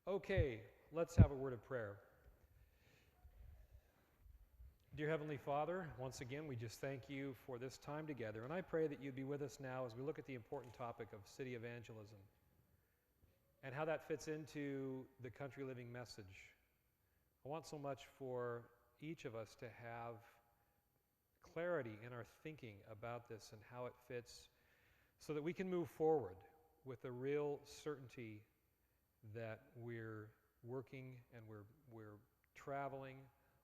Okay, let's have a word of prayer. Dear Heavenly Father, once again, we just thank you for this time together, and I pray that you'd be with us now as we look at the important topic of city evangelism and how that fits into the country living message. I want so much for each of us to have clarity in our thinking about this and how it fits so that we can move forward with a real certainty that we're working and we're traveling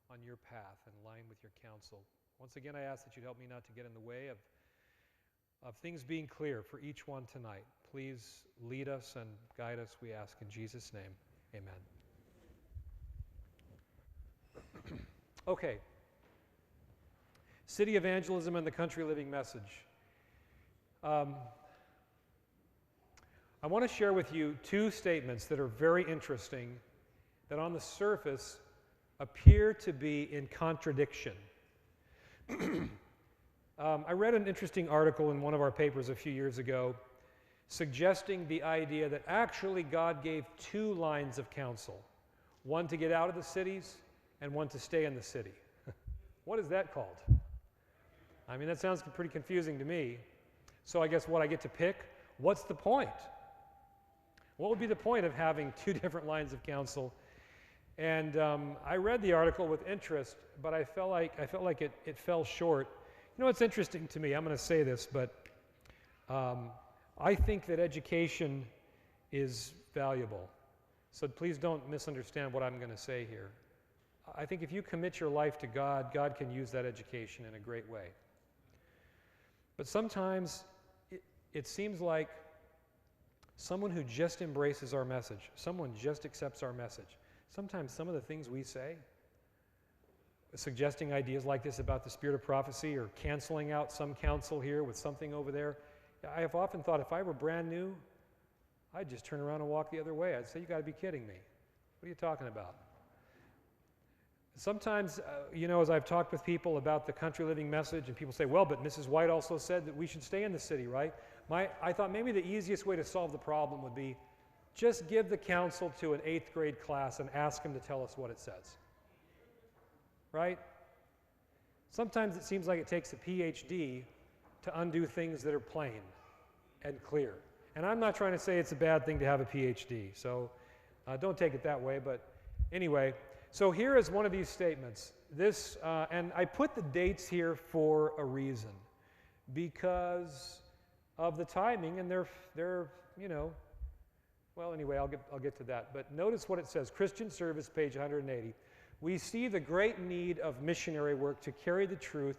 on your path in line with your counsel. Once again, I ask that you'd help me not to get in the way of things being clear for each one tonight. Please lead us and guide us, we ask in Jesus' name. Amen. Okay. City evangelism and the country living message. I want to share with you two statements that are very interesting that on the surface appear to be in contradiction. I read an interesting article in one of our papers a few years ago suggesting the idea that actually God gave two lines of counsel, one to get out of the cities and one to stay in the city. What is that called? I mean, that sounds pretty confusing to me. So I guess what I get to pick? What's the point? What would be the point of having two different lines of counsel? And I read the article with interest, but I felt like it fell short. You know, it's interesting to me. I'm going to say this, but I think that education is valuable. So please don't misunderstand what I'm going to say here. I think if you commit your life to God, God can use that education in a great way. But sometimes it seems like someone who just embraces our message, someone just accepts our message, sometimes some of the things we say, suggesting ideas like this about the spirit of prophecy or canceling out some counsel here with something over there, I have often thought if I were brand new, I'd just turn around and walk the other way. I'd say, you got to be kidding me. What are you talking about? Sometimes, as I've talked with people about the country living message, and people say, well, but Mrs. White also said that we should stay in the city, right? I thought maybe the easiest way to solve the problem would be just give the counsel to an 8th grade class and ask them to tell us what it says. Right? Sometimes it seems like it takes a PhD to undo things that are plain and clear. And I'm not trying to say it's a bad thing to have a PhD, so don't take it that way. But anyway, so here is one of these statements. And I put the dates here for a reason, because of the timing, and they're well, anyway, I'll get to that. But notice what it says, Christian Service, page 180. We see the great need of missionary work to carry the truth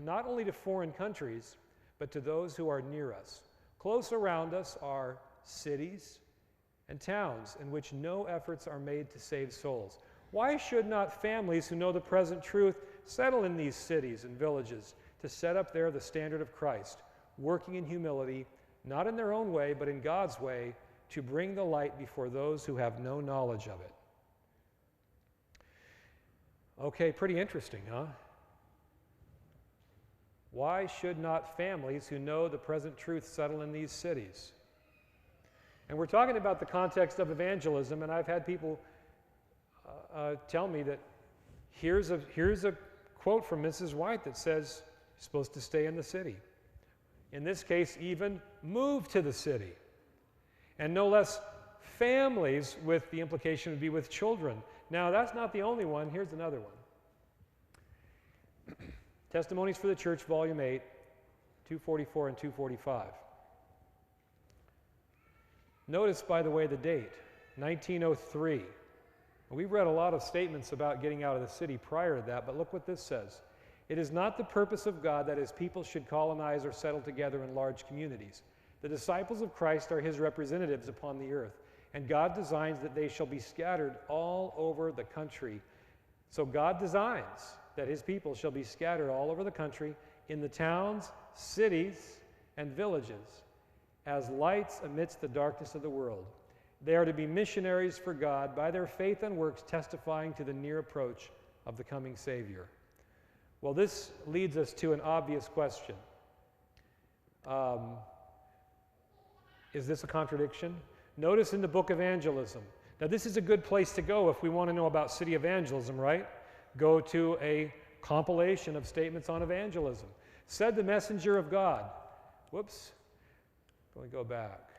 not only to foreign countries, but to those who are near us. Close around us are cities and towns in which no efforts are made to save souls. Why should not families who know the present truth settle in these cities and villages to set up there the standard of Christ, working in humility, not in their own way, but in God's way, to bring the light before those who have no knowledge of it? Okay, pretty interesting, huh? Why should not families who know the present truth settle in these cities? And we're talking about the context of evangelism, and I've had people tell me that here's a quote from Mrs. White that says you're supposed to stay in the city. In this case, even move to the city. And no less families, with the implication would be with children. Now, that's not the only one. Here's another one. Testimonies for the Church, Volume 8, 244 and 245. Notice, by the way, the date, 1903. We've read a lot of statements about getting out of the city prior to that, but look what this says. It is not the purpose of God that his people should colonize or settle together in large communities. The disciples of Christ are his representatives upon the earth, and God designs that they shall be scattered all over the country. So God designs that his people shall be scattered all over the country in the towns, cities, and villages as lights amidst the darkness of the world. They are to be missionaries for God by their faith and works testifying to the near approach of the coming Savior. Well, this leads us to an obvious question. Is this a contradiction? Notice in the book Evangelism, Now, this is a good place to go if we want to know about city evangelism, right? Go to a compilation of statements on evangelism. Said the messenger of God. Whoops. Let me go back.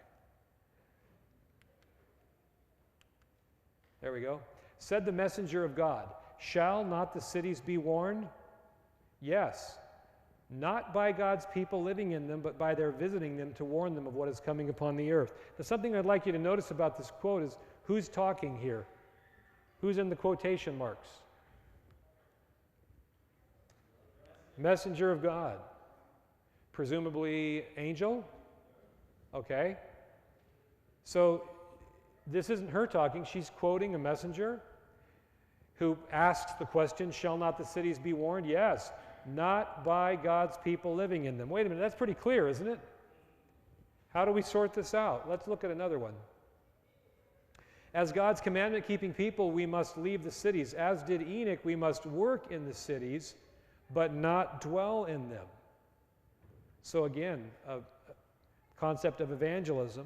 There we go. Said the messenger of God, shall not the cities be warned? Yes. Not by God's people living in them, but by their visiting them to warn them of what is coming upon the earth. Now, something I'd like you to notice about this quote is who's talking here? Who's in the quotation marks? Messenger of God. Presumably angel? Okay. So this isn't her talking. She's quoting a messenger who asks the question, shall not the cities be warned? Yes. Not by God's people living in them. Wait a minute, that's pretty clear, isn't it? How do we sort this out? Let's look at another one. As God's commandment-keeping people, we must leave the cities. As did Enoch, we must work in the cities, but not dwell in them. So again, a concept of evangelism.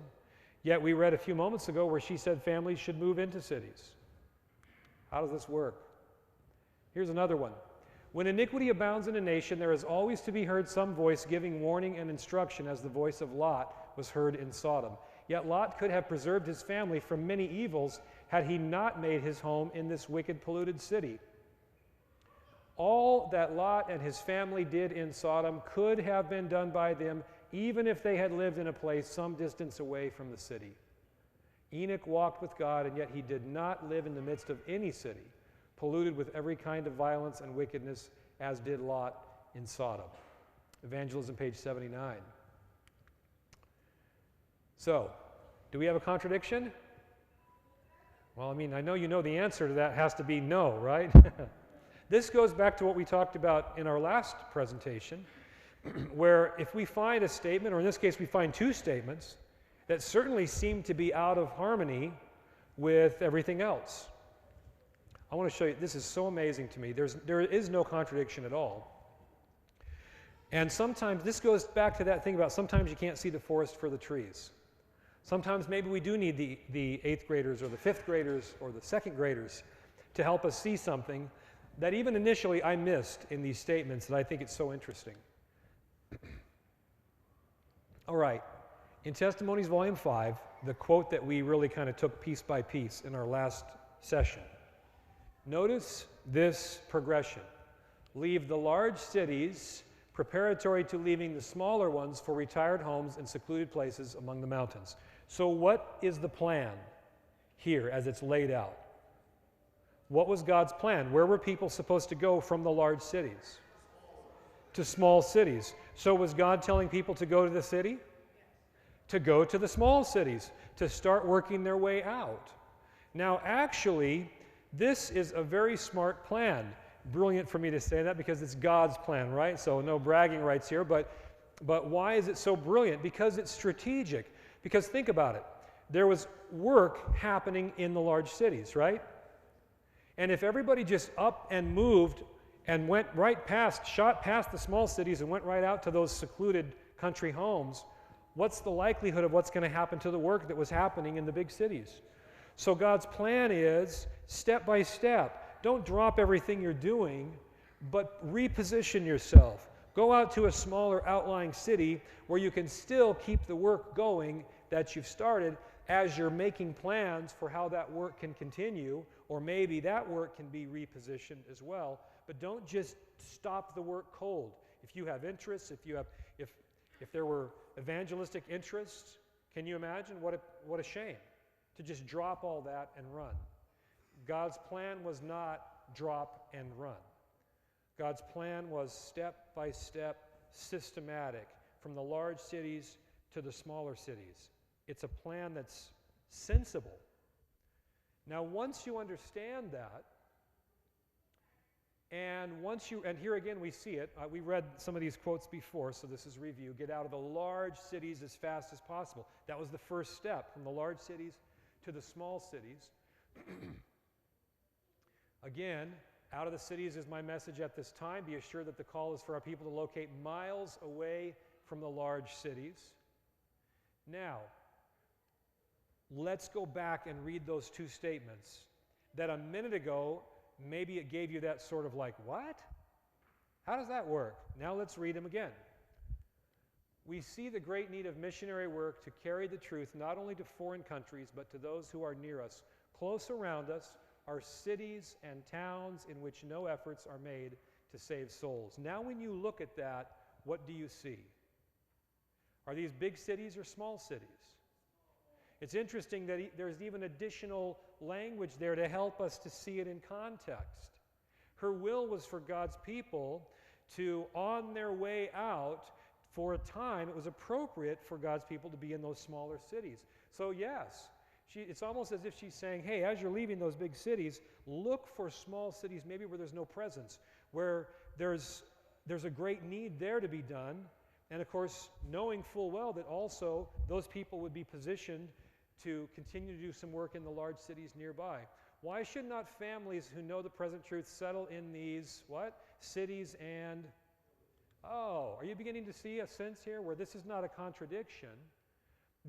Yet we read a few moments ago where she said families should move into cities. How does this work? Here's another one. When iniquity abounds in a nation, there is always to be heard some voice giving warning and instruction, as the voice of Lot was heard in Sodom. Yet Lot could have preserved his family from many evils had he not made his home in this wicked, polluted city. All that Lot and his family did in Sodom could have been done by them, even if they had lived in a place some distance away from the city. Enoch walked with God, and yet he did not live in the midst of any city, polluted with every kind of violence and wickedness, as did Lot in Sodom. Evangelism, page 79. So, do we have a contradiction? Well, I mean, I know you know the answer to that has to be no, right? This goes back to what we talked about in our last presentation, where if we find a statement, or in this case we find two statements, that certainly seem to be out of harmony with everything else. I want to show you, this is so amazing to me. There is no contradiction at all. And sometimes, this goes back to that thing about sometimes you can't see the forest for the trees. Sometimes maybe we do need the 8th graders or the 5th graders or the 2nd graders to help us see something that even initially I missed in these statements that I think it's so interesting. All right, in Testimonies Volume 5, the quote that we really kind of took piece by piece in our last session. Notice this progression. Leave the large cities preparatory to leaving the smaller ones for retired homes and secluded places among the mountains. So what is the plan here as it's laid out? What was God's plan? Where were people supposed to go from the large cities? To small cities. So was God telling people to go to the city? To go to the small cities, to start working their way out. Now actually, this is a very smart plan. Brilliant for me to say that because it's God's plan, right? So no bragging rights here, but why is it so brilliant? Because it's strategic. Because think about it. There was work happening in the large cities, right? And if everybody just up and moved and went right past, shot past the small cities and went right out to those secluded country homes, what's the likelihood of what's going to happen to the work that was happening in the big cities? So God's plan is step by step. Don't drop everything you're doing, but reposition yourself. Go out to a smaller outlying city where you can still keep the work going that you've started as you're making plans for how that work can continue, or maybe that work can be repositioned as well. But don't just stop the work cold. If you have interests, if there were evangelistic interests, can you imagine what a shame to just drop all that and run? God's plan was not drop and run. God's plan was step by step, systematic, from the large cities to the smaller cities. It's a plan that's sensible. Now, once you understand that, and here again we see it, we read some of these quotes before, so this is review. Get out of the large cities as fast as possible. That was the first step, from the large cities to the small cities. Again, out of the cities is my message at this time. Be assured that the call is for our people to locate miles away from the large cities. Now, let's go back and read those two statements that a minute ago, maybe it gave you that sort of like, what? How does that work? Now let's read them again. We see the great need of missionary work to carry the truth not only to foreign countries, but to those who are near us. Close around us are cities and towns in which no efforts are made to save souls. Now when you look at that, what do you see? Are these big cities or small cities? It's interesting that there's even additional language there to help us to see it in context. Her will was for God's people to, on their way out, for a time, it was appropriate for God's people to be in those smaller cities. So yes, it's almost as if she's saying, hey, as you're leaving those big cities, look for small cities, maybe where there's no presence, where there's a great need there to be done. And of course, knowing full well that also those people would be positioned to continue to do some work in the large cities nearby. Why should not families who know the present truth settle in these, what? Cities and... Oh, are you beginning to see a sense here where this is not a contradiction?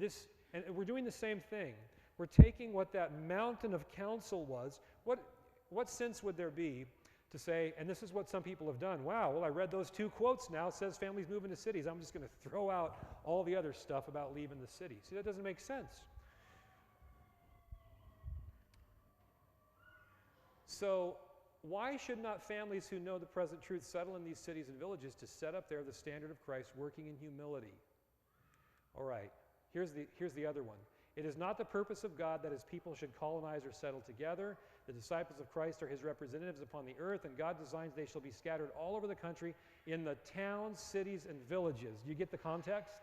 And we're doing the same thing. We're taking what that mountain of counsel was. What sense would there be to say, and this is what some people have done, wow, well, I read those two quotes now, it says families move into cities. I'm just going to throw out all the other stuff about leaving the city. See, that doesn't make sense. So, why should not families who know the present truth settle in these cities and villages to set up there the standard of Christ, working in humility? All right, here's the other one. It is not the purpose of God that his people should colonize or settle together. The disciples of Christ are his representatives upon the earth, and God designs they shall be scattered all over the country in the towns, cities, and villages. Do you get the context?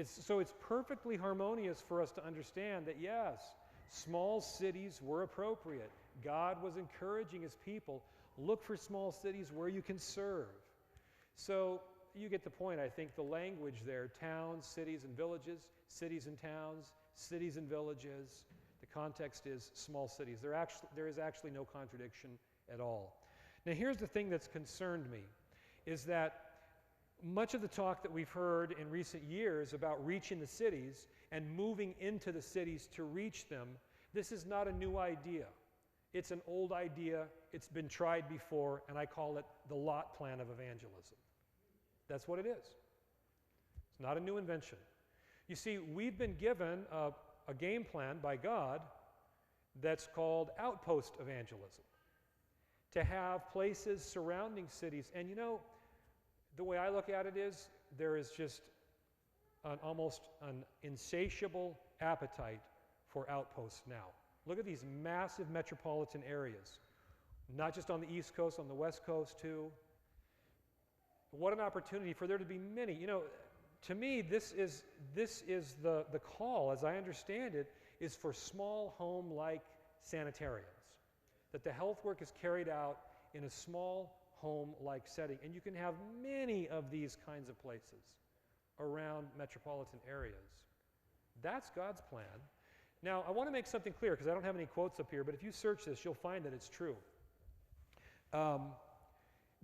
So it's perfectly harmonious for us to understand that, yes, small cities were appropriate. God was encouraging his people, look for small cities where you can serve. So you get the point, I think, the language there, towns, cities, and villages, cities and towns, cities and villages. The context is small cities. There is actually no contradiction at all. Now here's the thing that's concerned me, is that much of the talk that we've heard in recent years about reaching the cities and moving into the cities to reach them, this is not a new idea. It's an old idea. It's been tried before, and I call it the lot plan of evangelism. That's what it is. It's not a new invention. You see, we've been given a game plan by God that's called Outpost evangelism, to have places surrounding cities. And you know, the way I look at it is, there is just almost an insatiable appetite for outposts now. Look at these massive metropolitan areas, not just on the East Coast, on the West Coast too. What an opportunity for there to be many. You know, to me, this is the call, as I understand it, is for small home-like sanitariums. That the health work is carried out in a small home-like setting. And you can have many of these kinds of places around metropolitan areas. That's God's plan. Now, I want to make something clear, because I don't have any quotes up here, but if you search this, you'll find that it's true.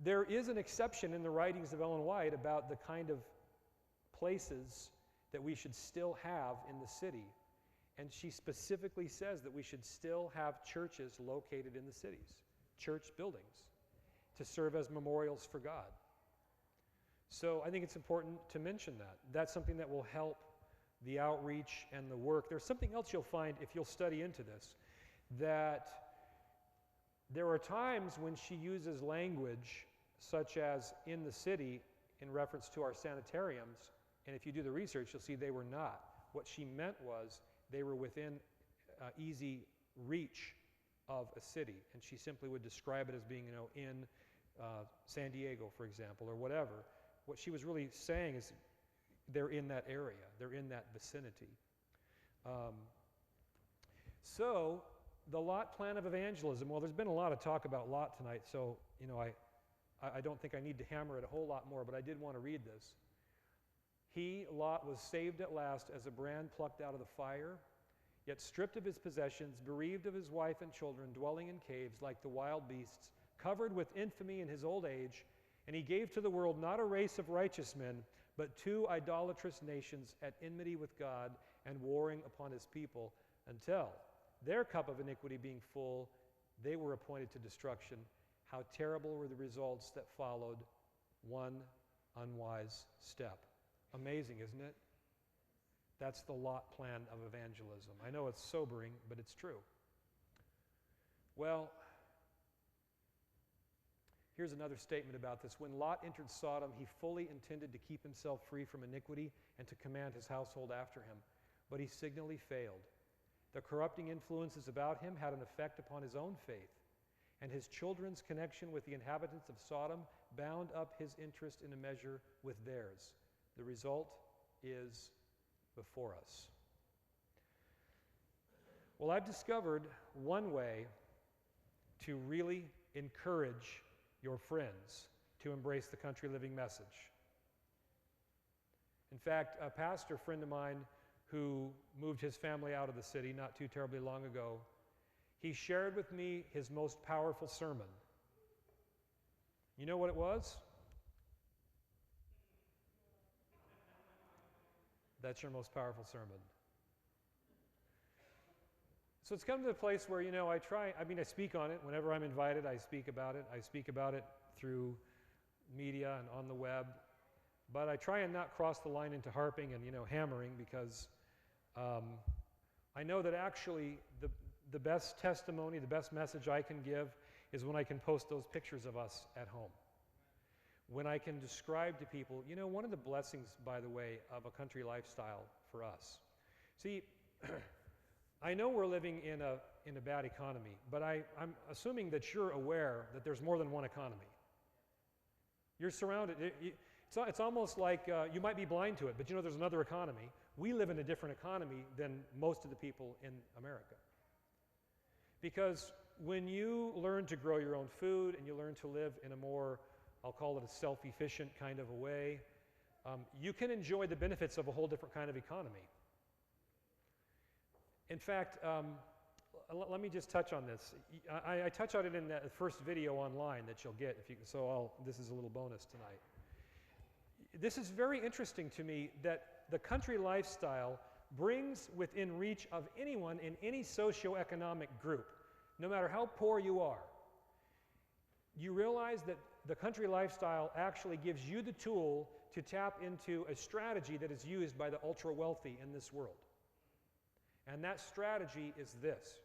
There is an exception in the writings of Ellen White about the kind of places that we should still have in the city. And she specifically says that we should still have churches located in the cities, church buildings, to serve as memorials for God. So I think it's important to mention that. That's something that will help the outreach and the work. There's something else you'll find if you'll study into this, that there are times when she uses language such as in the city in reference to our sanitariums, and if you do the research, you'll see they were not. What she meant was they were within easy reach of a city, and she simply would describe it as being, in San Diego, for example, or whatever. What she was really saying is they're in that area, they're in that vicinity. So the lot plan of evangelism, well, there's been a lot of talk about Lot tonight, so I don't think I need to hammer it a whole lot more, but I did want to read this. He, Lot, was saved at last as a brand plucked out of the fire, yet stripped of his possessions, bereaved of his wife and children, dwelling in caves like the wild beasts, covered with infamy in his old age, and he gave to the world not a race of righteous men, but two idolatrous nations at enmity with God, and warring upon his people until, their cup of iniquity being full, they were appointed to destruction. How terrible were the results that followed one unwise step. Amazing, isn't it? That's the Lot plan of evangelism. I know it's sobering, but it's true. Well, here's another statement about this. When Lot entered Sodom, he fully intended to keep himself free from iniquity and to command his household after him, but he signally failed. The corrupting influences about him had an effect upon his own faith, and his children's connection with the inhabitants of Sodom bound up his interest in a measure with theirs. The result is before us. Well, I've discovered one way to really encourage your friends to embrace the country living message. In fact, a pastor friend of mine who moved his family out of the city not too terribly long ago, he shared with me his most powerful sermon. You know what it was? That's your most powerful sermon. So it's come to the place where, I speak on it. Whenever I'm invited, I speak about it. I speak about it through media and on the web. But I try and not cross the line into harping and, hammering, because I know that actually the best testimony, the best message I can give is when I can post those pictures of us at home. When I can describe to people, one of the blessings, by the way, of a country lifestyle for us. See, I know we're living in a bad economy, but I'm assuming that you're aware that there's more than one economy. You're surrounded. It's almost like you might be blind to it, but there's another economy. We live in a different economy than most of the people in America. Because when you learn to grow your own food and you learn to live in a more, I'll call it a self-efficient kind of a way, you can enjoy the benefits of a whole different kind of economy. In fact, let me just touch on this. I touch on it in the first video online that you'll get, this is a little bonus tonight. This is very interesting to me that the country lifestyle brings within reach of anyone in any socioeconomic group, no matter how poor you are. You realize that the country lifestyle actually gives you the tool to tap into a strategy that is used by the ultra-wealthy in this world. And that strategy is this.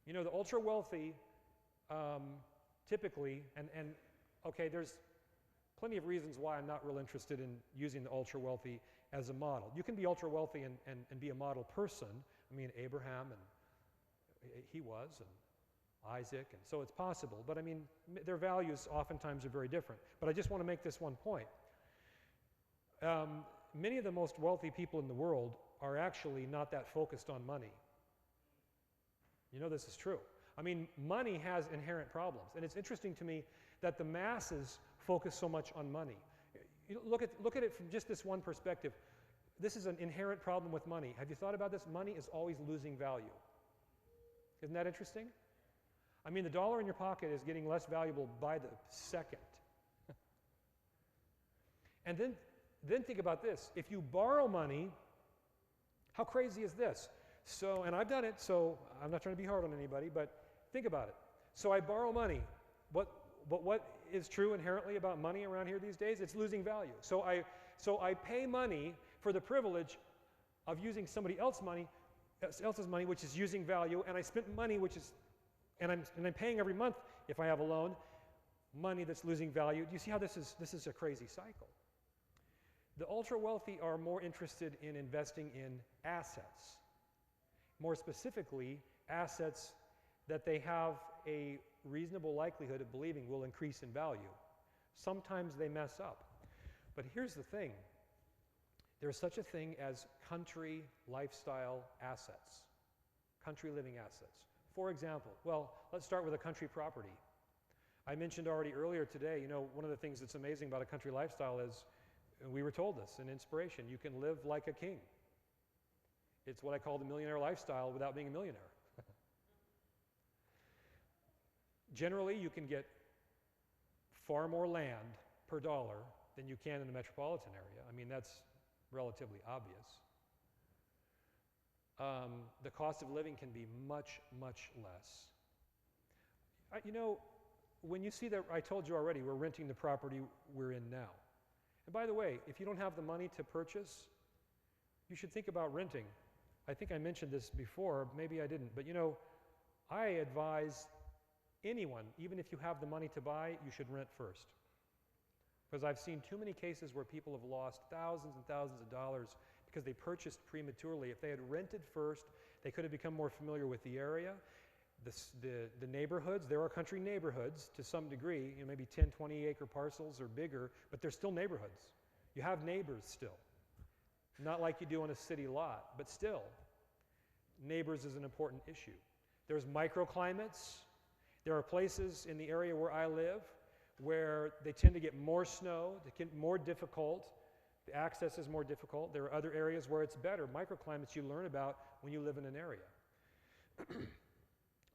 The ultra-wealthy typically, okay, there's plenty of reasons why I'm not real interested in using the ultra-wealthy as a model. You can be ultra-wealthy and be a model person. Abraham, and he was, and Isaac, and so it's possible. But their values oftentimes are very different. But I just want to make this one point. Many of the most wealthy people in the world are actually not that focused on money. This is true. Money has inherent problems. And it's interesting to me that the masses focus so much on money. Look at it from just this one perspective. This is an inherent problem with money. Have you thought about this? Money is always losing value. Isn't that interesting? The dollar in your pocket is getting less valuable by the second. And then think about this. If you borrow money, how crazy is this? And I've done it, so I'm not trying to be hard on anybody, but think about it. So I borrow money. What is true inherently about money around here these days? It's losing value. So I pay money for the privilege of using somebody else's money, which is using value, and I spent money and I'm paying every month, if I have a loan, money that's losing value. Do you see how this is a crazy cycle? The ultra-wealthy are more interested in investing in assets. More specifically, assets that they have a reasonable likelihood of believing will increase in value. Sometimes they mess up. But here's the thing. There's such a thing as country lifestyle assets, country living assets. For example, let's start with a country property. I mentioned already earlier today, one of the things that's amazing about a country lifestyle is, and we were told this in Inspiration, you can live like a king. It's what I call the millionaire lifestyle without being a millionaire. Generally, you can get far more land per dollar than you can in the metropolitan area. That's relatively obvious. the cost of living can be much, much less. You know, when you see that, I told you already, we're renting the property we're in now. And by the way, if you don't have the money to purchase, you should think about renting. I think I mentioned this before, maybe I didn't, but you know, I advise anyone, even if you have the money to buy, you should rent first. Because I've seen too many cases where people have lost thousands and thousands of dollars because they purchased prematurely. If they had rented first, they could have become more familiar with the area, the neighborhoods. There are country neighborhoods to some degree, you know, maybe 10, 20 acre parcels or bigger, but they're still neighborhoods. You have neighbors still. Not like you do on a city lot, but still, neighbors is an important issue. There's microclimates. There are places in the area where I live where they tend to get more snow, they get more difficult, the access is more difficult. There are other areas where it's better. Microclimates you learn about when you live in an area.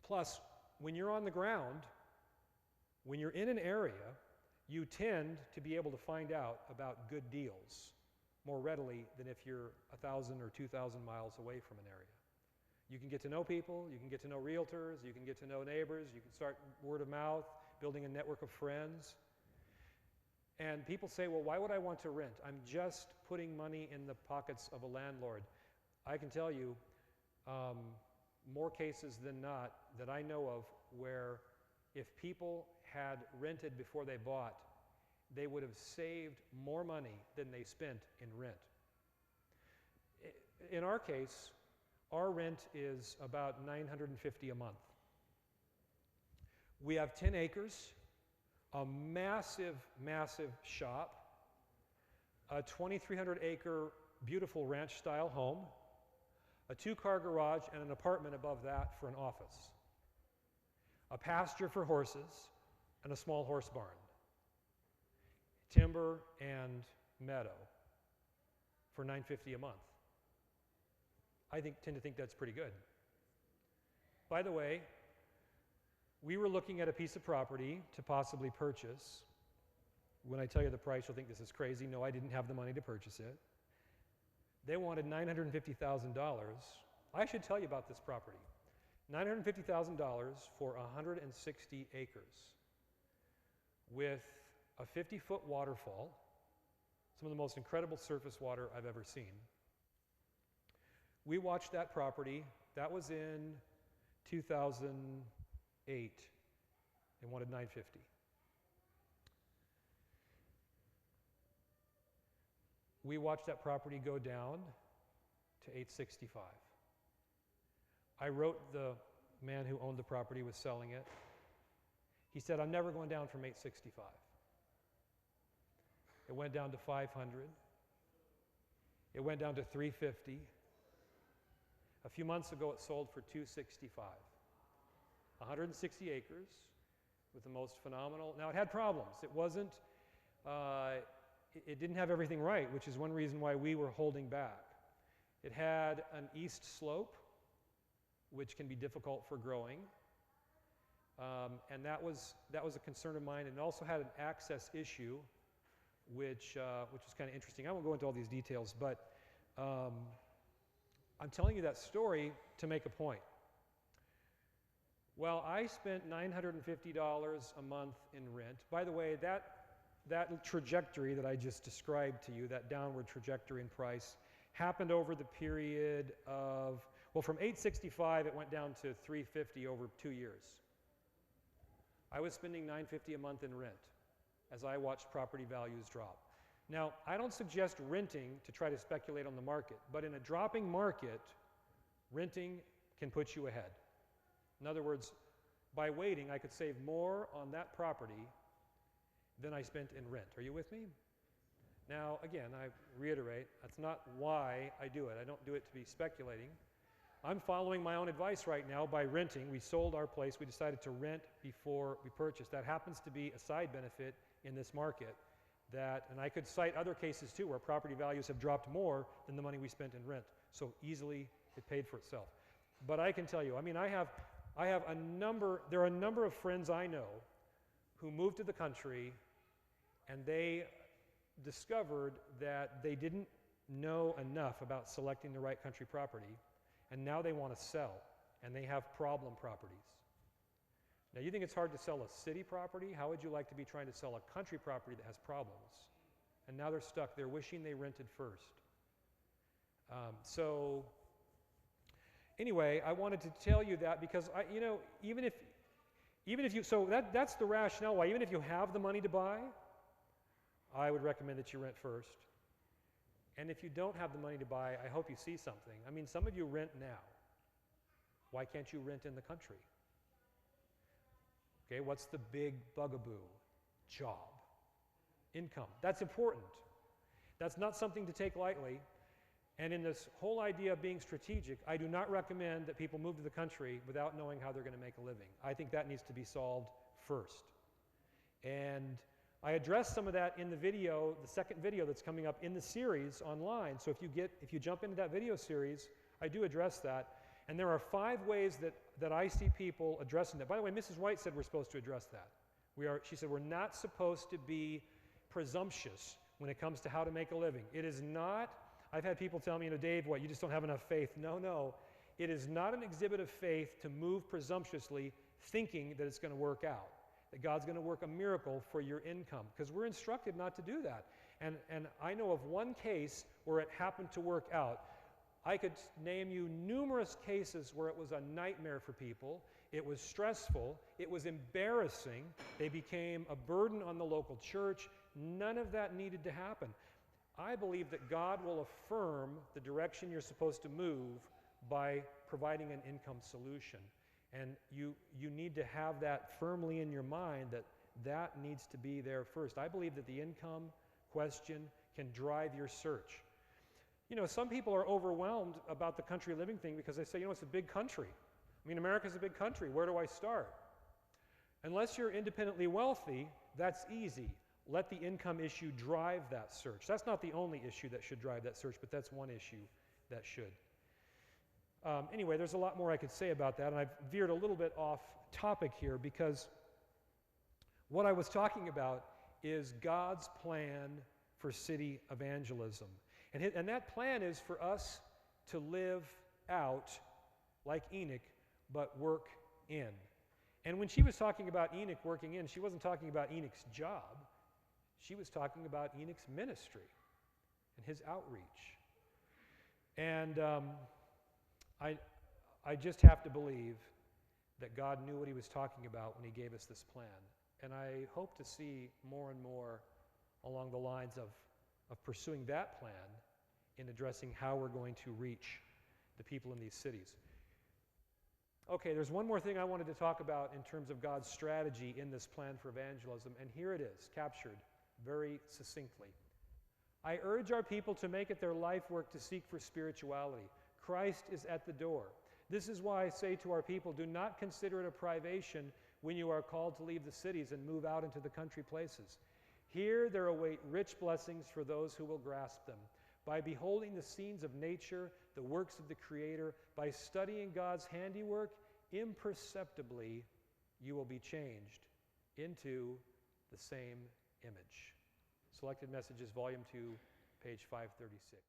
Plus, when you're on the ground, when you're in an area, you tend to be able to find out about good deals more readily than if you're 1,000 or 2,000 miles away from an area. You can get to know people, you can get to know realtors, you can get to know neighbors, you can start word of mouth, building a network of friends. And people say, well, why would I want to rent? I'm just putting money in the pockets of a landlord. I can tell you more cases than not that I know of where if people had rented before they bought, they would have saved more money than they spent in rent. In our case, our rent is about $950 a month. We have 10 acres, a massive, massive shop, a 2,300 acre beautiful ranch-style home, a 2-car garage, and an apartment above that for an office, a pasture for horses, and a small horse barn, timber and meadow for $950 a month. I tend to think that's pretty good. By the way, we were looking at a piece of property to possibly purchase. When I tell you the price, you'll think this is crazy. No, I didn't have the money to purchase it. They wanted $950,000. I should tell you about this property. $950,000 for 160 acres with a 50-foot waterfall, some of the most incredible surface water I've ever seen. We watched that property. That was in 2008. They wanted $950,000. We watched that property go down to $865,000. I wrote the man who owned the property, was selling it. He said, I'm never going down from $865,000. It went down to $500,000. It went down to $350,000. A few months ago, it sold for $265,000. 160 acres with the most phenomenal. Now, it had problems. It wasn't, it didn't have everything right, which is one reason why we were holding back. It had an east slope, which can be difficult for growing. And that was a concern of mine. And it also had an access issue, which was kind of interesting. I won't go into all these details, but I'm telling you that story to make a point. Well, I spent $950 a month in rent. By the way, that trajectory that I just described to you, that downward trajectory in price, happened over the period of, well, from $865, it went down to $350 over 2 years. I was spending $950 a month in rent as I watched property values drop. Now, I don't suggest renting to try to speculate on the market, but in a dropping market, renting can put you ahead. In other words, by waiting, I could save more on that property than I spent in rent. Are you with me? Now, again, I reiterate, that's not why I do it. I don't do it to be speculating. I'm following my own advice right now by renting. We sold our place. We decided to rent before we purchased. That happens to be a side benefit in this market. And I could cite other cases too where property values have dropped more than the money we spent in rent. So easily it paid for itself. But I can tell you, I mean, there are a number of friends I know who moved to the country and they discovered that they didn't know enough about selecting the right country property. and now they want to sell, and they have problem properties. Now, you think it's hard to sell a city property? How would you like to be trying to sell a country property that has problems? And now they're stuck. They're wishing they rented first. So anyway, I wanted to tell you that because even if you, so that's the rationale why even if you have the money to buy, I would recommend that you rent first. And if you don't have the money to buy, I hope you see something. I mean, some of you rent now. Why can't you rent in the country? Okay, what's the big bugaboo? Job. Income. That's important. That's not something to take lightly. And in this whole idea of being strategic, I do not recommend that people move to the country without knowing how they're going to make a living. I think that needs to be solved first. And I addressed some of that in the video, the second video that's coming up in the series online. So if you jump into that video series, I do address that. And there are 5 ways that I see people addressing that. By the way, Mrs. White said we're supposed to address that. She said we're not supposed to be presumptuous when it comes to how to make a living. It is not, I've had people tell me, Dave, what, you just don't have enough faith. No. It is not an exhibit of faith to move presumptuously thinking that it's going to work out, that God's going to work a miracle for your income, because we're instructed not to do that. And I know of one case where it happened to work out. I could name you numerous cases where it was a nightmare for people. It was stressful. It was embarrassing. They became a burden on the local church. None of that needed to happen. I believe that God will affirm the direction you're supposed to move by providing an income solution. And you need to have that firmly in your mind that needs to be there first. I believe that the income question can drive your search. Some people are overwhelmed about the country living thing because they say, it's a big country. I mean, America's a big country. Where do I start? Unless you're independently wealthy, that's easy. Let the income issue drive that search. That's not the only issue that should drive that search, but that's one issue that should. Anyway, there's a lot more I could say about that, and I've veered a little bit off topic here because what I was talking about is God's plan for city evangelism. And that plan is for us to live out like Enoch, but work in. And when she was talking about Enoch working in, she wasn't talking about Enoch's job. She was talking about Enoch's ministry and his outreach. And I just have to believe that God knew what he was talking about when he gave us this plan. And I hope to see more and more along the lines of pursuing that plan in addressing how we're going to reach the people in these cities. Okay, there's one more thing I wanted to talk about in terms of God's strategy in this plan for evangelism, and here it is, captured very succinctly. I urge our people to make it their life work to seek for spirituality. Christ is at the door. This is why I say to our people, do not consider it a privation when you are called to leave the cities and move out into the country places. Here there await rich blessings for those who will grasp them. By beholding the scenes of nature, the works of the Creator, by studying God's handiwork, imperceptibly you will be changed into the same image. Selected Messages, Volume 2, page 536.